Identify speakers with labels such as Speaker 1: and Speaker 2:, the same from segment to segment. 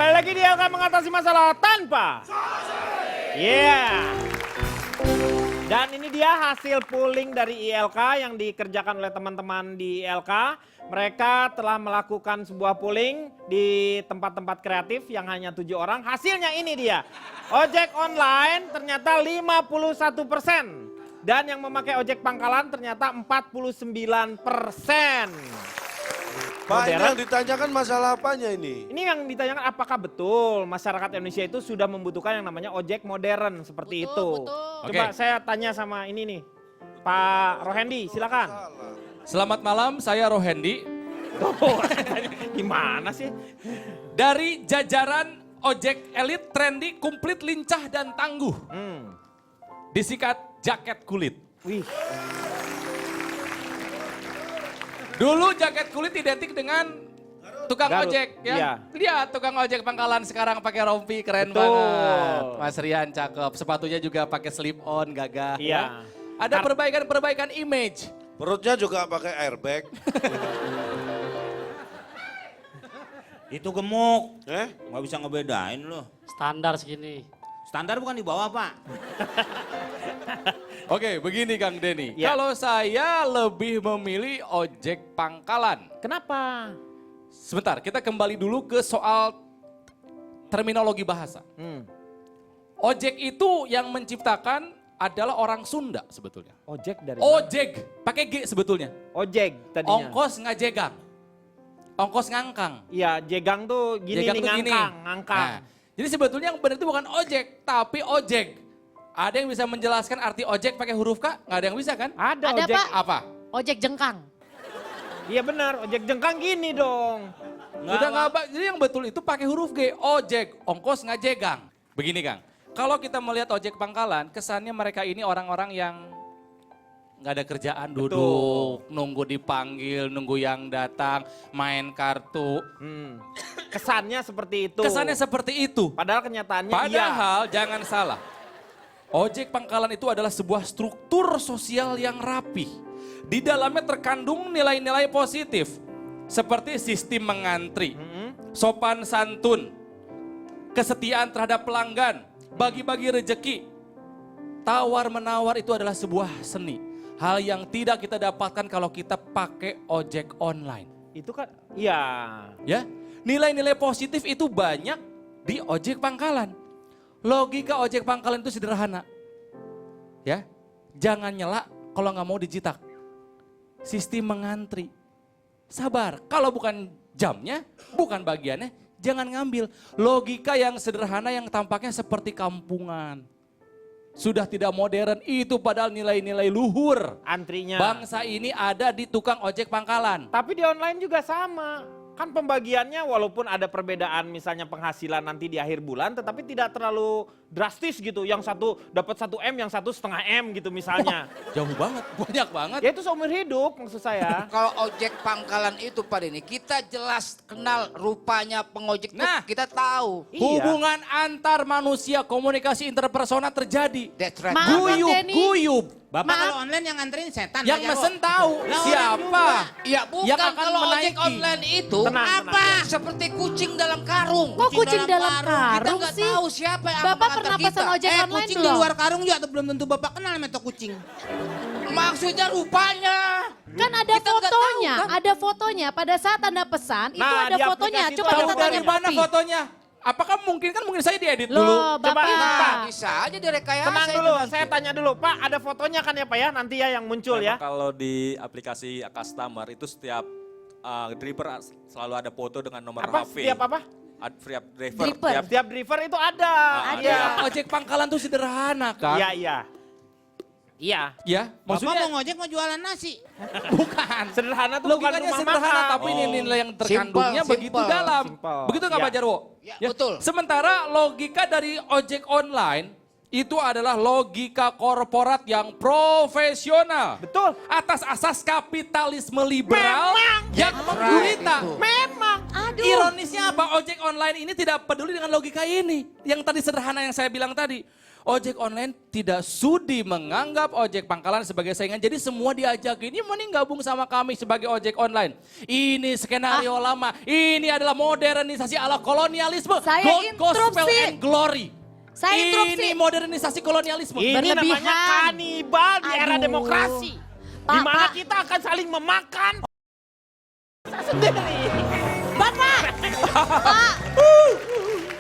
Speaker 1: Kembali lagi dia akan mengatasi masalah tanpa. Dan ini dia hasil polling dari ILK yang dikerjakan oleh teman-teman di ILK. Mereka telah melakukan sebuah polling di tempat-tempat kreatif yang hanya 7 orang. Hasilnya ini dia. Ojek online ternyata 51%. Dan yang memakai ojek pangkalan ternyata 49%.
Speaker 2: Pak, ini yang ditanyakan masalah apanya ini?
Speaker 1: Ini yang ditanyakan apakah betul masyarakat Indonesia itu sudah membutuhkan yang namanya ojek modern seperti itu.
Speaker 3: Betul.
Speaker 1: Coba saya tanya sama ini nih, Pak Rohendi, silakan.
Speaker 4: Selamat malam, saya Rohendi.
Speaker 1: Gimana sih?
Speaker 4: Dari jajaran ojek elit, trendy, komplit, lincah, dan tangguh. Disingkat jaket kulit.
Speaker 1: Wih,
Speaker 4: Dulu jaket kulit identik dengan tukang
Speaker 1: Garut,
Speaker 4: ojek ya.
Speaker 1: iya.
Speaker 4: Lihat tukang ojek pangkalan sekarang pakai rompi keren
Speaker 1: Betul.
Speaker 4: banget. Mas Rian cakep, sepatunya juga pakai slip on gagah
Speaker 1: iya.
Speaker 4: ya. Ada perbaikan-perbaikan image.
Speaker 2: Perutnya juga pakai airbag.
Speaker 5: Itu gemuk,
Speaker 2: Eh?
Speaker 5: nggak bisa ngebedain loh.
Speaker 3: Standar segini.
Speaker 5: Standar bukan di bawah pak.
Speaker 4: Oke, begini Kang Denny.
Speaker 1: Ya.
Speaker 4: Kalau saya lebih memilih ojek pangkalan.
Speaker 1: Kenapa?
Speaker 4: Sebentar, kita kembali dulu ke soal terminologi bahasa. Ojek itu yang menciptakan adalah orang Sunda sebetulnya.
Speaker 1: Ojek dari mana?
Speaker 4: Ojek, pakai G sebetulnya.
Speaker 1: Ojek tadinya.
Speaker 4: Ongkos ngajegang. Ongkos ngangkang.
Speaker 1: Iya, jegang tuh gini
Speaker 4: Jegang
Speaker 1: nih,
Speaker 4: tuh gini.
Speaker 1: ngangkang.
Speaker 4: Nah, jadi sebetulnya yang benar itu bukan ojek, tapi ojek. Ada yang bisa menjelaskan arti ojek pakai huruf K? Nggak ada yang bisa kan?
Speaker 1: Ada
Speaker 3: Ada,
Speaker 1: ojek.
Speaker 3: Pak.
Speaker 4: Apa?
Speaker 3: Ojek jengkang.
Speaker 1: Iya benar, ojek jengkang gini dong.
Speaker 4: Udah nggak, jadi yang betul itu pakai huruf G, ojek, ongkos ngajegang. Begini Kang, kalau kita melihat ojek pangkalan, kesannya mereka ini orang-orang yang nggak ada kerjaan, duduk, nunggu dipanggil, nunggu yang datang, main kartu.
Speaker 1: Kesannya seperti itu.
Speaker 4: Kesannya seperti itu.
Speaker 1: Padahal kenyataannya iya.
Speaker 4: Padahal jangan salah, ojek pangkalan itu adalah sebuah struktur sosial yang rapi. Di dalamnya terkandung nilai-nilai positif. Seperti sistem mengantri, sopan santun, kesetiaan terhadap pelanggan, bagi-bagi rejeki. Tawar-menawar itu adalah sebuah seni. Hal yang tidak kita dapatkan kalau kita pakai ojek online.
Speaker 1: Itu kan, iya.
Speaker 4: Ya, nilai-nilai positif itu banyak di ojek pangkalan. Logika ojek pangkalan itu sederhana. Ya, jangan nyela kalau nggak mau dijitak. Sistem mengantri. Sabar, kalau bukan jamnya, bukan bagiannya, jangan ngambil. Logika yang sederhana yang tampaknya seperti kampungan. Sudah tidak modern, itu padahal nilai-nilai luhur.
Speaker 1: Antrinya.
Speaker 4: Bangsa ini ada di tukang ojek pangkalan.
Speaker 1: Tapi di online juga sama. Kan pembagiannya walaupun ada perbedaan misalnya penghasilan nanti di akhir bulan, tetapi tidak terlalu drastis gitu. Yang satu dapat 1 M, yang satu setengah M gitu misalnya.
Speaker 4: Jauh banget, banyak banget.
Speaker 1: Ya itu seumur hidup maksud saya.
Speaker 6: Kalau ojek pangkalan itu Pak Denny, kita jelas kenal rupanya pengojek
Speaker 4: Nah.
Speaker 6: itu kita tahu.
Speaker 1: Iya.
Speaker 4: Hubungan antar manusia, komunikasi interpersonal terjadi.
Speaker 6: That's right.
Speaker 3: Maaf, Bang
Speaker 4: Guyup,
Speaker 3: Denny.
Speaker 4: guyup.
Speaker 5: Bapak
Speaker 3: Maaf.
Speaker 5: kalau online yang nganterin setan.
Speaker 4: Yang
Speaker 5: Pak Jarwo.
Speaker 4: mesen tahu siapa
Speaker 6: Ya bukan
Speaker 4: yang akan
Speaker 6: kalau ojek
Speaker 4: menaiki.
Speaker 6: online itu
Speaker 1: Tenang,
Speaker 6: apa? Seperti kucing dalam karung.
Speaker 3: Kok kucing dalam
Speaker 6: Kita
Speaker 3: karung
Speaker 6: nggak
Speaker 3: sih?
Speaker 6: tahu siapa yang akan
Speaker 3: Bapak
Speaker 6: mengantar
Speaker 3: pernah
Speaker 6: kita.
Speaker 3: pesan ojek online
Speaker 5: Kucing
Speaker 3: belum?
Speaker 5: di luar karung juga atau belum tentu bapak kenal sama itu kucing.
Speaker 6: Maksudnya rupanya.
Speaker 3: Kan ada
Speaker 6: Kita nggak
Speaker 3: fotonya,
Speaker 6: tahu, kan?
Speaker 3: ada fotonya. Pada saat Anda pesan, itu
Speaker 1: Nah,
Speaker 3: ada
Speaker 1: di
Speaker 3: fotonya.
Speaker 1: aplikasi
Speaker 3: Coba
Speaker 1: itu
Speaker 4: Tahu
Speaker 3: kita
Speaker 1: ada
Speaker 4: dari
Speaker 3: tanya
Speaker 4: mana
Speaker 3: Papi.
Speaker 4: fotonya? Apakah mungkin saya diedit dulu?
Speaker 3: Loh,
Speaker 1: Coba,
Speaker 3: Bapak.
Speaker 1: Pak.
Speaker 6: Bisa aja direkayasa.
Speaker 1: Tenang
Speaker 6: itu
Speaker 1: dulu,
Speaker 6: nanti.
Speaker 1: saya tanya dulu. Pak ada fotonya kan ya Pak ya, nanti ya yang muncul ya.
Speaker 7: Memang kalau di aplikasi customer itu setiap driver selalu ada foto dengan nomor
Speaker 1: Apa?
Speaker 7: HP.
Speaker 1: Setiap apa?
Speaker 7: Setiap driver.
Speaker 3: Driver.
Speaker 1: Setiap driver itu ada.
Speaker 3: Ada.
Speaker 1: Iya.
Speaker 4: Ojek pangkalan tuh sederhana kan?
Speaker 1: Iya, iya. Iya.
Speaker 4: Ya,
Speaker 5: Bapak
Speaker 4: maksudnya
Speaker 5: mau ngojek mau jualan nasi.
Speaker 4: bukan.
Speaker 1: Sederhana tuh bukan
Speaker 4: Logikanya
Speaker 1: rumah
Speaker 4: sederhana,
Speaker 1: makan.
Speaker 4: tapi nilai yang terkandungnya
Speaker 6: Simple,
Speaker 4: begitu
Speaker 6: simple,
Speaker 4: dalam.
Speaker 1: simple.
Speaker 4: Begitu nggak
Speaker 1: Ya.
Speaker 4: Pak Jarwo?
Speaker 6: Ya, betul.
Speaker 4: Sementara logika dari ojek online itu adalah logika korporat yang profesional.
Speaker 1: Betul.
Speaker 4: Atas asas kapitalisme liberal
Speaker 1: Memang.
Speaker 4: yang menggurita.
Speaker 6: itu.
Speaker 1: Memang.
Speaker 3: Aduh.
Speaker 4: Ironisnya apa? Ojek online ini tidak peduli dengan logika ini. Yang tadi sederhana yang saya bilang tadi. Ojek online tidak sudi menganggap ojek pangkalan sebagai saingan. Jadi semua diajak, ini mending gabung sama kami sebagai ojek online. Ini skenario lama, ini adalah modernisasi ala kolonialisme.
Speaker 3: Saya
Speaker 4: Gold, gospel
Speaker 3: interupsi.
Speaker 4: and glory.
Speaker 3: Saya interupsi.
Speaker 4: Ini modernisasi kolonialisme.
Speaker 1: Ini
Speaker 3: Berlebihan.
Speaker 1: namanya kanibal di era
Speaker 3: Aduh.
Speaker 1: demokrasi.
Speaker 3: Pak,
Speaker 1: Di mana
Speaker 3: Pak.
Speaker 1: kita akan saling memakan sendiri.
Speaker 3: Bapak! Pak!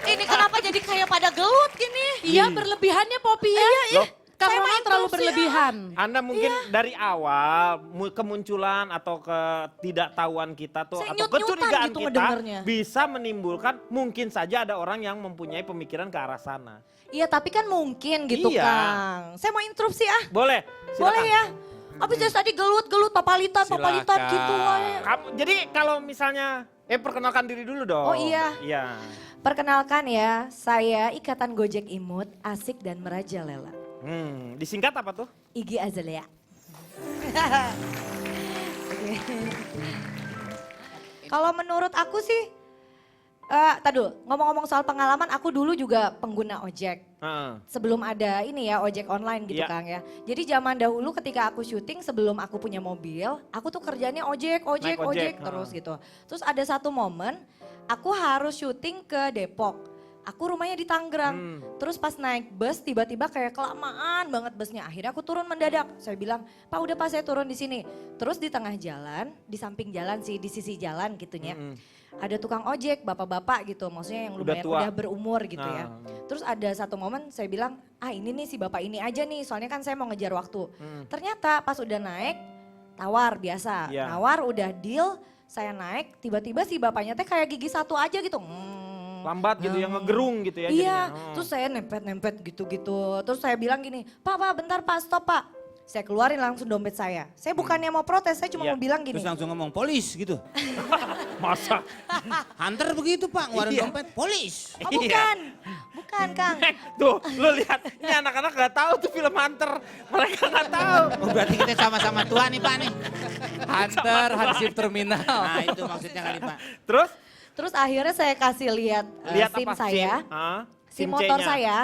Speaker 3: Ini kenapa jadi kayak pada gelut gini?
Speaker 1: Hmm.
Speaker 3: Iya berlebihannya Poppy ya. Iya, Kang
Speaker 1: Saya
Speaker 3: Roman
Speaker 1: main
Speaker 3: terlalu
Speaker 1: terus ya.
Speaker 3: berlebihan.
Speaker 1: Anda mungkin dari awal kemunculan atau ketidaktahuan kita tuh
Speaker 3: Saya
Speaker 1: atau
Speaker 3: nyut-nyutan
Speaker 1: kecurigaan
Speaker 3: gitu
Speaker 1: kita
Speaker 3: ngedengernya.
Speaker 1: bisa menimbulkan mungkin saja ada orang yang mempunyai pemikiran ke arah sana.
Speaker 8: Iya tapi kan mungkin gitu
Speaker 1: Iya.
Speaker 8: Kang. Saya mau interupsi ah.
Speaker 1: Boleh?
Speaker 8: Boleh
Speaker 1: silakan.
Speaker 8: ya. Abis dari tadi gelut-gelut papalitan
Speaker 7: Silakan.
Speaker 8: gitu wae.
Speaker 1: Jadi kalau misalnya, perkenalkan diri dulu dong.
Speaker 8: Oh, iya.
Speaker 1: Iya.
Speaker 8: Perkenalkan ya, saya Ikatan Gojek Imut, asik dan merajalela.
Speaker 1: Disingkat apa tuh?
Speaker 8: Igi Azalea. Kalau menurut aku sih, tadu ngomong-ngomong soal pengalaman, aku dulu juga pengguna ojek.
Speaker 1: Heeh.
Speaker 8: Sebelum ada ini ya ojek online gitu
Speaker 1: Iya.
Speaker 8: Kang ya. Jadi zaman dahulu ketika aku syuting sebelum aku punya mobil, aku tuh kerjanya ojek
Speaker 1: Naik ojek,
Speaker 8: terus
Speaker 1: ha.
Speaker 8: gitu. Terus ada satu momen aku harus syuting ke Depok. Aku rumahnya di Tangerang. Terus pas naik bus tiba-tiba kayak kelamaan banget busnya. Akhirnya aku turun mendadak. Saya bilang, "Pak, udah Pak saya turun di sini." Terus di tengah jalan, di samping jalan sih, di sisi jalan gitunya. Ada tukang ojek, bapak-bapak gitu, maksudnya yang
Speaker 1: Udah
Speaker 8: lumayan
Speaker 1: tua.
Speaker 8: udah berumur gitu ya.
Speaker 1: Nah.
Speaker 8: Terus ada satu momen saya bilang, ini nih si bapak ini aja nih, soalnya kan saya mau ngejar waktu. Ternyata pas udah naik, tawar biasa.
Speaker 1: Iya.
Speaker 8: Nawar udah deal, saya naik, tiba-tiba si bapaknya teh kayak gigi satu aja gitu.
Speaker 1: Lambat gitu yang ngegerung gitu ya
Speaker 8: Iya,
Speaker 1: jadinya.
Speaker 8: terus saya nempet-nempet gitu-gitu. Terus saya bilang gini, Pak, bentar Pak, stop Pak. Saya keluarin langsung dompet saya. Saya bukannya mau protes, saya cuma
Speaker 1: Iya.
Speaker 8: mau bilang gini.
Speaker 5: Terus langsung ngomong polis gitu.
Speaker 1: Masa?
Speaker 5: Hunter begitu Pak, ngeluarin
Speaker 1: Iya.
Speaker 5: dompet, polis.
Speaker 8: Oh bukan Kang.
Speaker 1: Tuh, lu lihat. Ini anak-anak gak tahu tuh film Hunter. Mereka gak tahu.
Speaker 5: Oh berarti kita sama-sama tua nih Pak nih.
Speaker 4: Hunter, Hansip Terminal.
Speaker 5: Nah itu maksudnya kali Pak.
Speaker 1: Terus?
Speaker 8: Terus akhirnya saya kasih lihat
Speaker 1: Lihat
Speaker 8: SIM
Speaker 1: apa?
Speaker 8: saya,
Speaker 1: SIM
Speaker 8: motor
Speaker 1: C-nya.
Speaker 8: saya.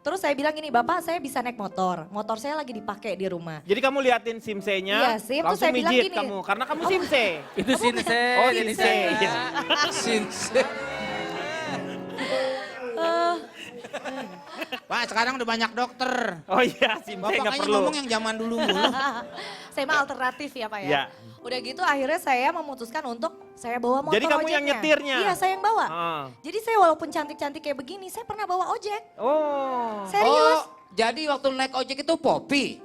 Speaker 8: Terus saya bilang gini, Bapak saya bisa naik motor. Motor saya lagi dipakai di rumah.
Speaker 1: Jadi kamu liatin SIM C-nya,
Speaker 8: Iya, SIM, terus
Speaker 1: langsung
Speaker 8: saya bilang
Speaker 1: mijit
Speaker 8: gini.
Speaker 1: kamu. Karena kamu SIM C.
Speaker 4: Itu Sinse.
Speaker 1: Oh,
Speaker 4: jadi
Speaker 1: Sinse.
Speaker 4: saya. Sinse.
Speaker 5: Pak sekarang udah banyak dokter.
Speaker 1: Oh iya, SIM C
Speaker 5: Bapak
Speaker 1: nggak
Speaker 5: kayaknya
Speaker 1: perlu.
Speaker 5: ngomong yang zaman dulu mulu.
Speaker 8: Saya mah alternatif ya Pak ya.
Speaker 1: Iya.
Speaker 8: Udah gitu akhirnya saya memutuskan untuk saya bawa motor
Speaker 1: Jadi kamu yang
Speaker 8: ojeknya.
Speaker 1: nyetirnya?
Speaker 8: Iya saya yang bawa.
Speaker 1: Ah.
Speaker 8: Jadi saya walaupun cantik-cantik kayak begini, saya pernah bawa ojek.
Speaker 1: Oh.
Speaker 8: Serius.
Speaker 6: Jadi waktu naik ojek itu Poppy.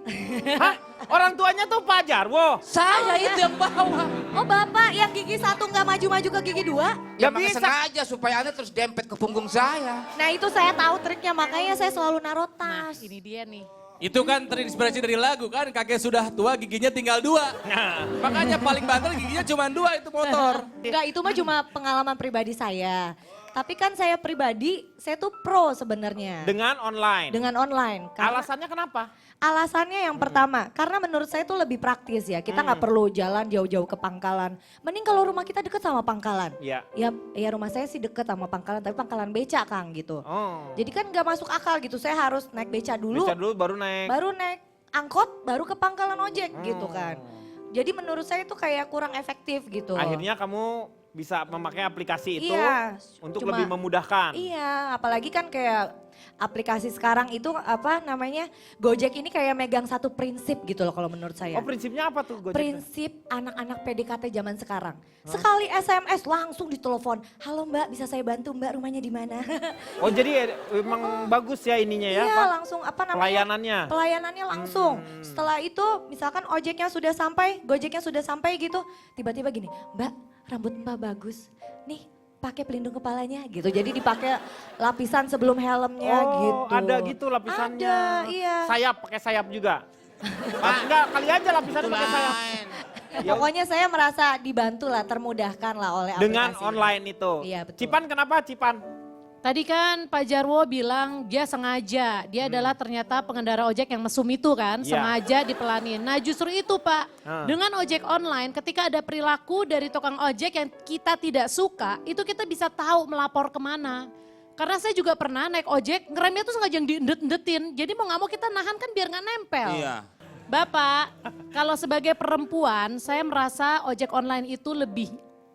Speaker 1: Hah? Orang tuanya tuh Pak Jarwo.
Speaker 6: Saya itu yang bawa.
Speaker 8: Oh Bapak yang gigi satu nggak maju-maju ke gigi dua?
Speaker 6: Ya
Speaker 1: Gak
Speaker 6: makanya
Speaker 1: bisa.
Speaker 6: sengaja supaya Anda terus dempet ke punggung saya.
Speaker 8: Nah itu saya tahu triknya, makanya saya selalu naruh tas.
Speaker 3: Ini dia nih.
Speaker 4: Itu kan terinspirasi dari lagu kan, kakek sudah tua giginya tinggal 2. Makanya paling banter giginya cuma 2 itu motor.
Speaker 8: Enggak, itu mah cuma pengalaman pribadi saya. Tapi kan saya pribadi, saya tuh pro sebenarnya.
Speaker 1: Dengan online.
Speaker 8: Dengan online.
Speaker 1: Alasannya kenapa?
Speaker 8: Alasannya yang pertama, karena menurut saya itu lebih praktis ya. Kita nggak perlu jalan jauh-jauh ke pangkalan. Mending kalau rumah kita deket sama pangkalan.
Speaker 1: Iya.
Speaker 8: Ya rumah saya sih deket sama pangkalan, tapi pangkalan beca Kang gitu.
Speaker 1: Oh.
Speaker 8: Jadi kan nggak masuk akal gitu, saya harus naik beca dulu,
Speaker 1: Beca dulu baru naik.
Speaker 8: baru naik angkot, baru ke pangkalan ojek gitu
Speaker 1: Oh.
Speaker 8: kan. Jadi menurut saya itu kayak kurang efektif gitu.
Speaker 1: Akhirnya kamu bisa memakai aplikasi itu
Speaker 8: Iya,
Speaker 1: untuk
Speaker 8: cuma-
Speaker 1: lebih memudahkan.
Speaker 8: Iya, apalagi kan kayak aplikasi sekarang itu apa namanya, Gojek ini kayak megang satu prinsip gitu loh kalau menurut saya.
Speaker 1: Oh prinsipnya apa tuh Gojek?
Speaker 8: Prinsip anak-anak PDKT zaman sekarang. Sekali SMS langsung ditelepon, "Halo Mbak, bisa saya bantu Mbak, rumahnya di mana?"
Speaker 1: Oh jadi emang bagus ya ininya ya
Speaker 8: Iya,
Speaker 1: Pak?
Speaker 8: langsung apa namanya?
Speaker 1: Pelayanannya.
Speaker 8: Pelayanannya langsung. Setelah itu misalkan ojeknya sudah sampai, Gojeknya sudah sampai gitu, tiba-tiba gini, "Mbak, rambut Mbak bagus. Nih, pakai pelindung kepalanya," gitu. Jadi dipakai lapisan sebelum helmnya gitu.
Speaker 1: Ada gitu lapisannya.
Speaker 8: Ada, iya.
Speaker 1: Sayap, pakai sayap juga. Enggak, kali aja lapisannya pakai sayap.
Speaker 5: Lain.
Speaker 8: Pokoknya saya merasa dibantu lah, termudahkan lah oleh
Speaker 1: Dengan
Speaker 8: aplikasi.
Speaker 1: online itu.
Speaker 8: Iya, betul.
Speaker 1: Cipan kenapa Cipan?
Speaker 3: Tadi kan Pak Jarwo bilang dia sengaja, dia adalah ternyata pengendara ojek yang mesum itu kan,
Speaker 1: Iya.
Speaker 3: sengaja dipelanin. Nah justru itu Pak, dengan ojek online ketika ada perilaku dari tukang ojek yang kita tidak suka, itu kita bisa tahu melapor kemana. Karena saya juga pernah naik ojek, ngeremnya tuh sengaja diendet-endetin. Jadi mau nggak mau kita nahan kan biar nggak nempel.
Speaker 5: Iya.
Speaker 3: Bapak, kalau sebagai perempuan saya merasa ojek online itu lebih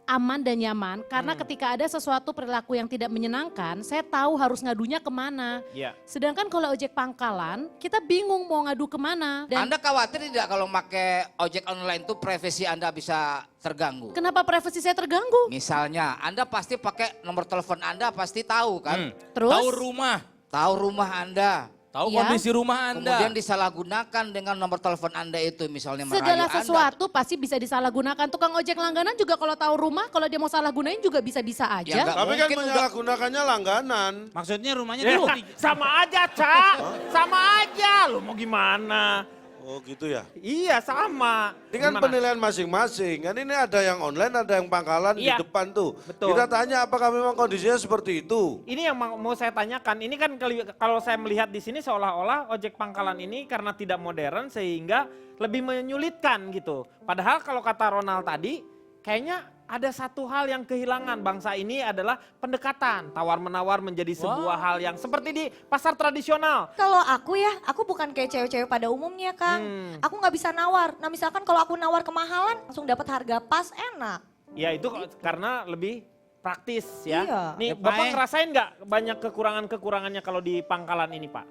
Speaker 3: aman dan nyaman. Karena ketika ada sesuatu perilaku yang tidak menyenangkan, saya tahu harus ngadunya kemana.
Speaker 1: Iya.
Speaker 3: Sedangkan kalau ojek pangkalan, kita bingung mau ngadu kemana. Dan
Speaker 6: Anda khawatir tidak kalau pakai ojek online itu privasi Anda bisa terganggu?
Speaker 3: kenapa privasi saya terganggu?
Speaker 6: Misalnya, Anda pasti pakai nomor telepon Anda pasti tahu kan?
Speaker 3: Terus?
Speaker 4: Tahu rumah,
Speaker 6: Tahu rumah Anda.
Speaker 4: tahu
Speaker 3: Iya.
Speaker 4: kondisi rumah Anda.
Speaker 6: Kemudian disalahgunakan dengan nomor telepon Anda itu misalnya merayu
Speaker 3: Segala
Speaker 6: Anda.
Speaker 3: sesuatu pasti bisa disalahgunakan. Tukang ojek langganan juga kalau tahu rumah, kalau dia mau salah gunain juga bisa-bisa
Speaker 6: Ya,
Speaker 3: aja.
Speaker 6: nggak
Speaker 2: Tapi kan
Speaker 6: mungkin
Speaker 2: menyalahgunakannya langganan.
Speaker 5: Maksudnya rumahnya
Speaker 1: Ya,
Speaker 5: dulu.
Speaker 1: sama aja, Cak. Sama aja. Lu mau gimana?
Speaker 2: Oh gitu ya.
Speaker 1: Iya, sama.
Speaker 2: Ini kan
Speaker 1: Gimana?
Speaker 2: penilaian masing-masing. Kan ini ada yang online, ada yang pangkalan
Speaker 1: Iya,
Speaker 2: di depan tuh.
Speaker 1: betul.
Speaker 2: Kita tanya apakah memang kondisinya seperti itu.
Speaker 1: Ini yang mau saya tanyakan. Ini kan kalau saya melihat di sini seolah-olah ojek pangkalan ini karena tidak modern sehingga lebih menyulitkan gitu. Padahal kalau kata Ronald tadi, kayaknya ada satu hal yang kehilangan bangsa ini adalah pendekatan. Tawar-menawar menjadi sebuah hal yang seperti di pasar tradisional.
Speaker 8: Kalau aku ya, aku bukan kayak cewek-cewek pada umumnya Kang. Aku nggak bisa nawar. Nah misalkan kalau aku nawar kemahalan, langsung dapat harga pas enak.
Speaker 1: Ya itu karena lebih praktis ya.
Speaker 8: Iya.
Speaker 1: Nih
Speaker 5: Ya,
Speaker 1: Bapak
Speaker 5: Pak,
Speaker 1: ngerasain nggak banyak kekurangan-kekurangannya kalau di pangkalan ini Pak?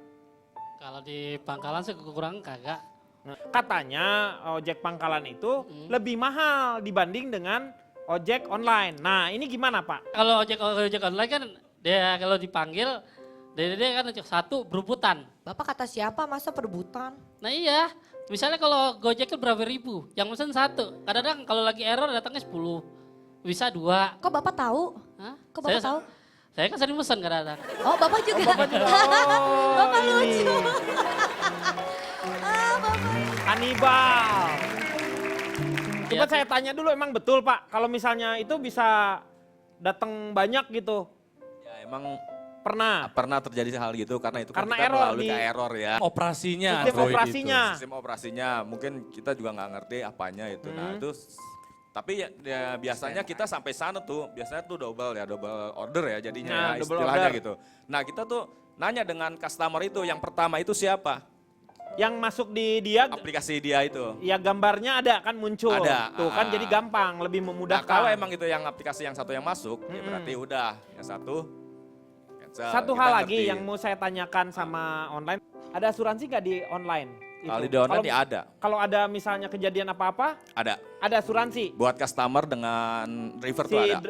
Speaker 9: Kalau di pangkalan sih kekurangan kagak.
Speaker 1: Nah, katanya ojek pangkalan itu lebih mahal dibanding dengan ojek online. Nah ini gimana Pak?
Speaker 9: Kalau ojek online kan dia kalau dipanggil dia kan satu berebutan.
Speaker 8: Bapak kata siapa masa perebutan?
Speaker 9: Nah iya, misalnya kalau Gojek kan berapa ribu, yang mesen satu. Kadang-kadang kalau lagi error datangnya 10, bisa 2.
Speaker 8: Kok Bapak tahu?
Speaker 9: Hah?
Speaker 8: Kok Bapak tahu?
Speaker 9: Saya kan sering mesen kadang-kadang.
Speaker 8: Oh Bapak juga?
Speaker 1: Bapak
Speaker 8: lucu.
Speaker 1: Hannibal. Coba
Speaker 9: Ya,
Speaker 1: saya tanya dulu emang betul Pak, kalau misalnya itu bisa datang banyak gitu.
Speaker 7: Ya emang
Speaker 1: Pernah.
Speaker 7: pernah terjadi hal gitu karena itu kan
Speaker 1: Karena
Speaker 7: kita
Speaker 1: error
Speaker 7: melalui
Speaker 1: di-
Speaker 7: ke error ya.
Speaker 4: Operasinya
Speaker 1: Sistem
Speaker 4: Android
Speaker 1: operasinya.
Speaker 7: Sistem operasinya mungkin kita juga nggak ngerti apanya itu. Nah itu tapi ya, biasanya kita sampai sana tuh biasanya tuh double order ya jadinya
Speaker 1: Nah,
Speaker 7: ya,
Speaker 1: double
Speaker 7: istilahnya
Speaker 1: order.
Speaker 7: gitu. Nah kita tuh nanya dengan customer itu yang pertama itu siapa?
Speaker 1: Yang masuk di dia,
Speaker 7: Aplikasi dia itu.
Speaker 1: ya gambarnya ada kan muncul.
Speaker 7: Ada,
Speaker 1: Tuh kan jadi gampang, lebih
Speaker 7: Nah
Speaker 1: memudahkan.
Speaker 7: kalau emang itu yang aplikasi yang satu yang masuk, ya berarti udah yang satu cancel.
Speaker 1: Satu
Speaker 7: Kita
Speaker 1: hal lagi
Speaker 7: ngerti.
Speaker 1: yang mau saya tanyakan sama online, ada asuransi nggak di online?
Speaker 7: Kalau
Speaker 1: Itu.
Speaker 7: di online ya ada,
Speaker 1: Kalau ada misalnya kejadian apa-apa,
Speaker 7: ada.
Speaker 1: ada asuransi.
Speaker 7: Buat customer dengan driver tuh ada.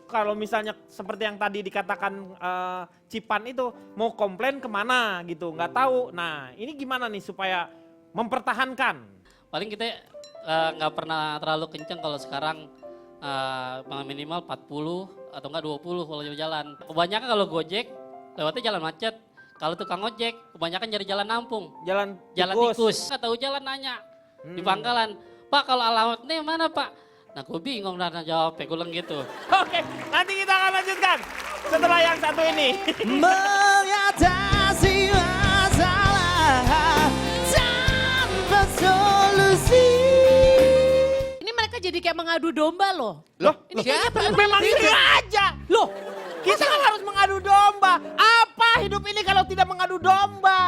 Speaker 1: Kalau misalnya seperti yang tadi dikatakan Cipan itu mau komplain kemana gitu, nggak tahu. Nah ini gimana nih supaya mempertahankan?
Speaker 9: Paling kita nggak pernah terlalu kenceng kalau sekarang minimal 40 atau enggak 20 kalau jalan. Kebanyakan kalau Gojek lewatnya jalan macet. Kalau tukang ojek kebanyakan nyari jalan Nampung.
Speaker 1: Jalan
Speaker 9: Tikus. Nggak tahu jalan nanya di pangkalan. Pak kalau alamatnya mana Pak? Nah gue bingung dan jawab, gue bilang gitu.
Speaker 1: Oke, nanti kita akan lanjutkan setelah yang satu ini.
Speaker 4: Mengatasi masalah tanpa solusi.
Speaker 3: Ini mereka jadi kayak mengadu domba loh.
Speaker 1: Loh,
Speaker 3: Ini kayaknya
Speaker 1: memang sengaja. Loh, kita kan harus mengadu domba. Apa hidup ini kalau tidak mengadu domba?